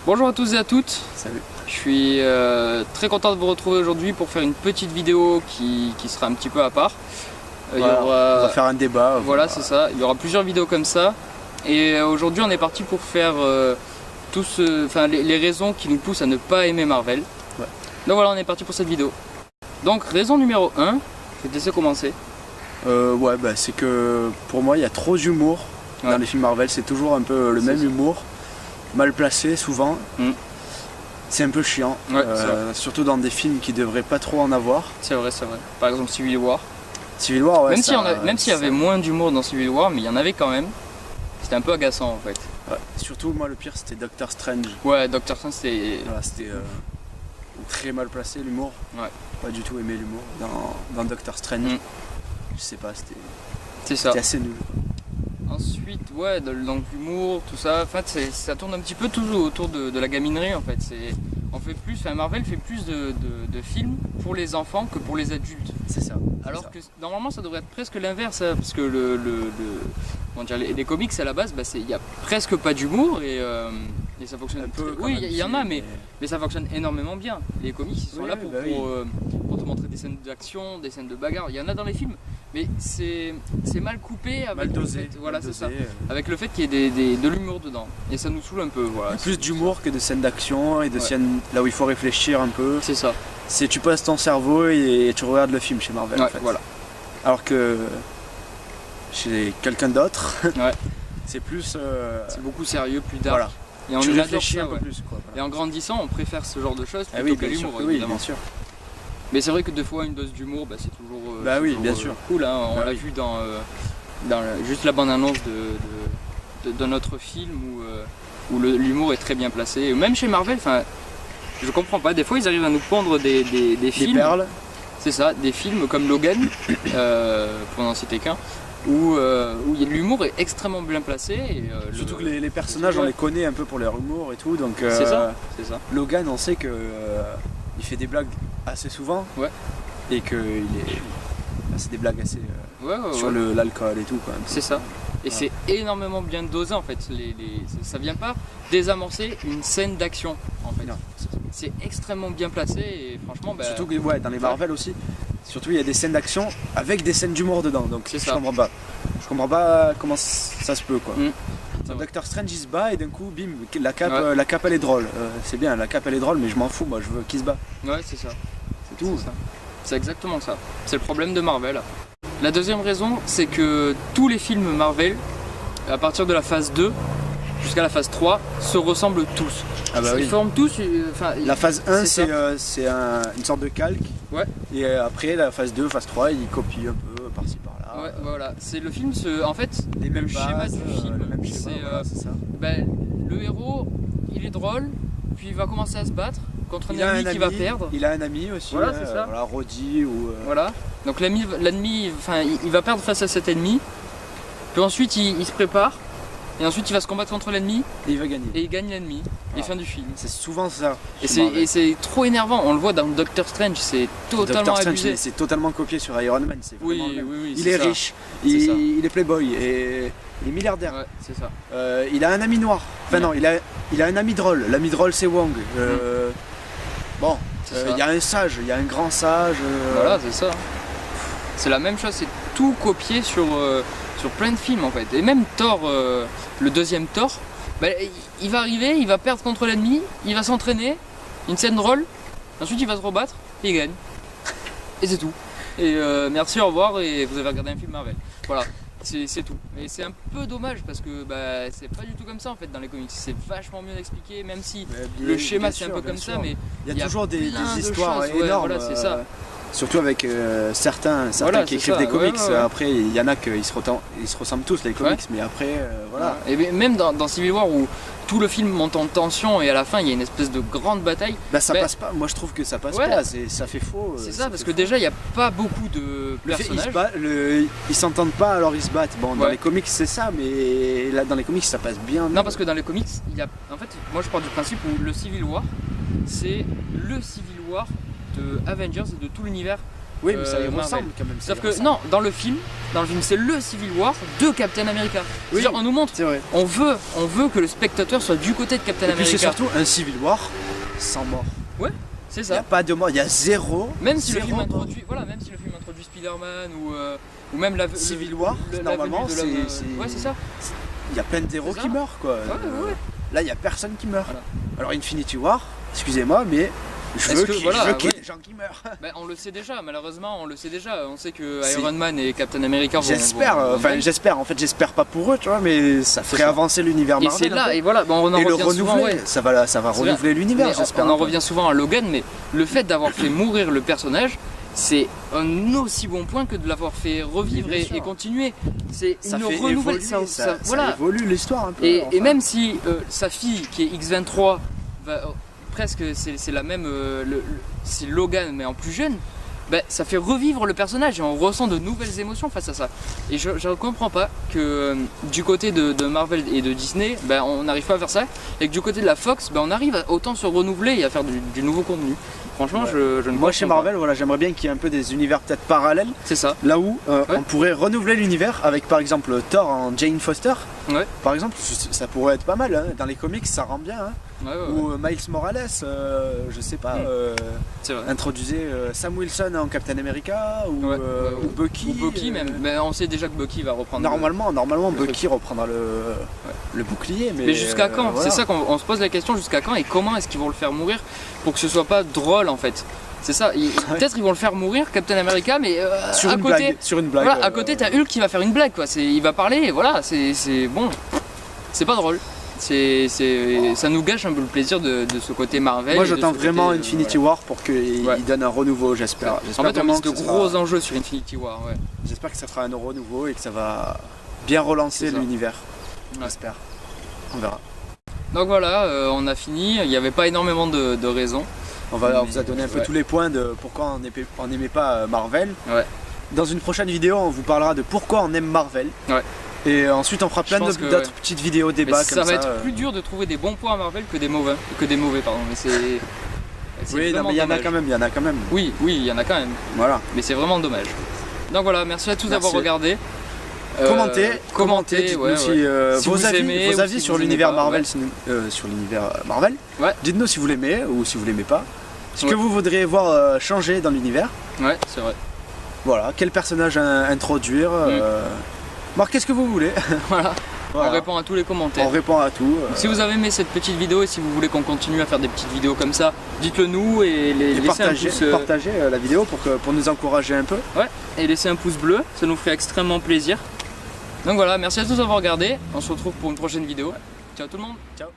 Bonjour à tous et à toutes. Salut. Je suis très content de vous retrouver aujourd'hui pour faire une petite vidéo qui sera un petit peu à part. On va faire un débat. Voilà, c'est ça. Il y aura plusieurs vidéos comme ça. Et aujourd'hui, on est parti pour faire les raisons qui nous poussent à ne pas aimer Marvel. Ouais. Donc voilà, on est parti pour cette vidéo. Donc, raison numéro 1, je vais te laisser commencer. C'est que pour moi, il y a trop d'humour dans les films Marvel. C'est toujours un peu le même humour. Mal placé souvent, c'est un peu chiant, surtout dans des films qui devraient pas trop en avoir. C'est vrai, c'est vrai. Par exemple Civil War. Civil War, ouais. Même s'il y avait moins d'humour dans Civil War, mais il y en avait quand même. C'était un peu agaçant en fait. Ouais. Surtout moi le pire c'était Doctor Strange. Ouais, Doctor Strange c'était... Voilà, c'était très mal placé l'humour. Ouais. Pas du tout aimé l'humour dans Doctor Strange. Je sais pas, c'était assez nul. Ensuite, ouais, donc l'humour, tout ça, en fait, ça tourne un petit peu toujours autour de la gaminerie en fait. Marvel fait plus de films pour les enfants que pour les adultes. C'est ça. Alors que normalement ça devrait être presque l'inverse, hein, parce que les comics à la base, il y a presque pas d'humour et ça fonctionne un peu. Oui, il y en a, mais ça fonctionne énormément bien. Les comics ils sont là pour te montrer des scènes d'action, des scènes de bagarre. Il y en a dans les films, mais c'est mal coupé, avec mal dosé. Voilà, c'est ça. Avec le fait qu'il y ait de l'humour dedans, et ça nous saoule un peu. Voilà. Plus d'humour que de scènes d'action et de scènes là où il faut réfléchir un peu. C'est ça. C'est tu passes ton cerveau et tu regardes le film chez Marvel en fait. Voilà. Alors que chez quelqu'un d'autre, c'est plus. C'est beaucoup sérieux, plus dark. Voilà. Et on tu adore réfléchis ça, un peu plus quoi. Voilà. Et en grandissant, on préfère ce genre de choses plutôt que l'humour, oui, bien sûr. Mais c'est vrai que des fois une dose d'humour, c'est toujours, bien sûr. Cool. Hein. On l'a vu dans juste la bande-annonce d'un autre film où l'humour est très bien placé. Et même chez Marvel, je comprends pas. Des fois, ils arrivent à nous pondre des films. Des perles. C'est ça, des films comme Logan, pour n'en citer qu'un, où l'humour est extrêmement bien placé. Et, surtout que les personnages, on les connaît un peu pour leur humour et tout. Donc, c'est ça. Logan, on sait que il fait des blagues assez souvent. Ouais. Et que c'est des blagues assez sur l'alcool et tout. C'est ça. Et c'est énormément bien dosé en fait. Ça vient pas désamorcer une scène d'action en fait. C'est extrêmement bien placé et franchement. Surtout que dans les Marvel aussi. Surtout il y a des scènes d'action avec des scènes d'humour dedans. Donc je comprends pas. Je comprends pas comment ça se peut quoi. Dans Doctor Strange il se bat et d'un coup bim la cape elle est drôle. C'est bien, la cape elle est drôle mais je m'en fous, moi je veux qu'il se bat. Ouais c'est ça. C'est tout. C'est exactement ça. C'est le problème de Marvel. La deuxième raison, c'est que tous les films Marvel, à partir de la phase 2 jusqu'à la phase 3, se ressemblent tous. Ils forment tous... la phase 1, c'est une sorte de calque. Ouais. Et après, la phase 2, phase 3, ils copient un peu par-ci par-là. Ouais, voilà. C'est le film, en fait, les mêmes schéma bases, du film. Le même schéma, c'est ça. Le héros, il est drôle, puis il va commencer à se battre contre un ennemi qui va perdre. Il a un ami aussi, voilà, c'est ça. Voilà, Roddy ou... Voilà, donc l'ennemi, il va perdre face à cet ennemi, puis ensuite il se prépare, et ensuite il va se combattre contre l'ennemi, et il va gagner. Et il gagne l'ennemi, et fin du film. C'est souvent ça. Et c'est trop énervant, on le voit dans Doctor Strange, c'est totalement abusé. C'est totalement copié sur Iron Man. Oui, il est riche, il est playboy, et il est milliardaire. Ouais, c'est ça. Il a un ami noir, il a un ami drôle, l'ami drôle c'est Wong. Bon, il y a un sage, il y a un grand sage. Voilà, c'est ça. C'est la même chose, c'est tout copié sur plein de films en fait. Et même Thor, le deuxième Thor, il va arriver, il va perdre contre l'ennemi, il va s'entraîner, une scène drôle, ensuite il va se rebattre et il gagne. Et c'est tout. Et merci, au revoir, et vous avez regardé un film Marvel. Voilà. C'est tout. Et c'est un peu dommage parce que c'est pas du tout comme ça en fait dans les comics. C'est vachement mieux expliqué, même si le schéma c'est un peu comme ça, mais il y a toujours des histoires énormes. Voilà, c'est ça. Surtout avec certains qui écrivent des comics. Après, il y en a qui se ressemblent tous les comics, mais après, voilà. Et même dans Civil War où tout le film monte en tension et à la fin il y a une espèce de grande bataille. Ça passe pas. Moi je trouve que ça passe pas. Ça fait faux. C'est ça, parce que déjà il n'y a pas beaucoup de personnages. Ils s'entendent pas, alors ils se battent. Bon, dans les comics c'est ça, mais là dans les comics ça passe bien. Non, parce que dans les comics, en fait, moi je pars du principe où le Civil War, c'est le Civil War de Avengers et de tout l'univers Oui, mais ça y Marvel. ressemble quand même. Sauf que non, dans le film c'est le Civil War de Captain America. Oui, C'est-à-dire, on nous montre, c'est vrai. on veut que le spectateur soit du côté de Captain Et puis America. c'est surtout un Civil War sans mort. Ouais, c'est Il n'y a ça. pas de mort, il y a zéro. Même si le zéro film mort. introduit, voilà, même si le film introduit Spider-Man ou même la Civil War, la normalement, venue de l'homme, c'est. ouais, c'est ça. Il y a plein de héros C'est ça. qui meurent quoi. Ouais. Là, il n'y a personne qui meurt. Voilà. Alors, Infinity War, excusez-moi, mais je veux qu'il y ait des gens qui meurent. Ben, on le sait déjà, malheureusement, on le sait déjà. On sait que C'est- Iron Man et Captain America vont. J'espère, vont- enfin j'espère, en fait j'espère pas pour eux, tu vois, mais ça ferait ça. avancer l'univers Et Marvel. c'est un là, peu. et voilà, bon, on en Et le revient souvent. renouveler, Ouais. ça va C'est renouveler l'univers, Mais j'espère. on un en peu. revient souvent à Logan, mais le fait d'avoir fait mourir le personnage, c'est un aussi bon point que de l'avoir fait revivre Bien sûr. et continuer. C'est Ça une fait renouvelle. évoluer, ça Voilà. évolue l'histoire un peu. Et enfin. même si sa fille, qui est X-23, va, presque c'est la même, c'est Logan mais en plus jeune, ben, ça fait revivre le personnage et on ressent de nouvelles émotions face à ça. Et je ne comprends pas que du côté de Marvel et de Disney, ben, on n'arrive pas à faire ça, et que du côté de la Fox, ben, on arrive à autant se renouveler et à faire du nouveau contenu. Franchement, Ouais. je ne Moi chez comprends pas. Marvel, voilà, j'aimerais bien qu'il y ait un peu des univers peut-être parallèles, C'est ça. là où Ouais. on pourrait renouveler l'univers avec par exemple Thor en Jane Foster. Ouais. Par exemple, ça pourrait être pas mal, hein. Dans les comics ça rend bien. Hein. Ouais. Ou Miles Morales, je sais pas, C'est vrai. introduisez Sam Wilson en Captain America ou, Ouais. ou Bucky. Ou Bucky même. Mais on sait déjà que Bucky va reprendre. Normalement le Bucky reprendra le bouclier. Mais jusqu'à quand voilà. C'est ça qu'on se pose la question, jusqu'à quand et comment est-ce qu'ils vont le faire mourir pour que ce soit pas drôle en fait. C'est ça, peut-être ils vont le faire mourir, Captain America, mais Sur à une côté, blague. Sur une blague. voilà, à côté t'as Hulk qui va faire une blague quoi. Il va parler, et voilà, c'est bon, c'est pas drôle. Ça nous gâche un peu le plaisir de ce côté Marvel. Moi et de j'attends ce vraiment côté, Infinity War pour qu'il Ouais. donne un renouveau, j'espère. En J'espère fait, on vraiment mise de que ça gros sera- enjeux sur Infinity War, ouais. J'espère que ça fera un renouveau et que ça va bien relancer C'est ça. l'univers. Ouais. J'espère. On verra. Donc voilà, on a fini. Il n'y avait pas énormément de raisons. On vous a donné un peu Ouais. tous les points de pourquoi on n'aimait pas Marvel. Ouais. Dans une prochaine vidéo, on vous parlera de pourquoi on aime Marvel. Ouais. Et ensuite, on fera plein pense que, d'autres ouais. petites vidéos Mais débats ça comme va ça. être plus dur de trouver des bons points à Marvel que des mauvais, pardon. Mais c'est Oui, non, vraiment mais il y en a dommage. quand même. Oui, il y en a quand même. Voilà. Mais c'est vraiment dommage. Donc voilà, merci à tous Merci. d'avoir regardé. Commentez, dites-nous ouais, si, ouais. Si vos vous avis, aimez vos ou avis si sur vous l'univers aimez pas, Marvel, ouais. sur l'univers Marvel. Ouais. Dites-nous si vous l'aimez ou si vous l'aimez pas. Ce que Ouais. vous voudriez voir changer dans l'univers. Ouais, c'est vrai. Voilà, quel personnage introduire. Marquez ce que vous voulez. Voilà. Voilà. On répond à tous les commentaires. On répond à tout. Si vous avez aimé cette petite vidéo et si vous voulez qu'on continue à faire des petites vidéos comme ça, dites-le nous et laissez partagez, un pouce, partagez la vidéo pour nous encourager un peu. ouais, et laissez un pouce bleu, ça nous ferait extrêmement plaisir. Donc voilà, merci à tous d'avoir regardé. On se retrouve pour une prochaine vidéo. Ciao tout le monde. Ciao.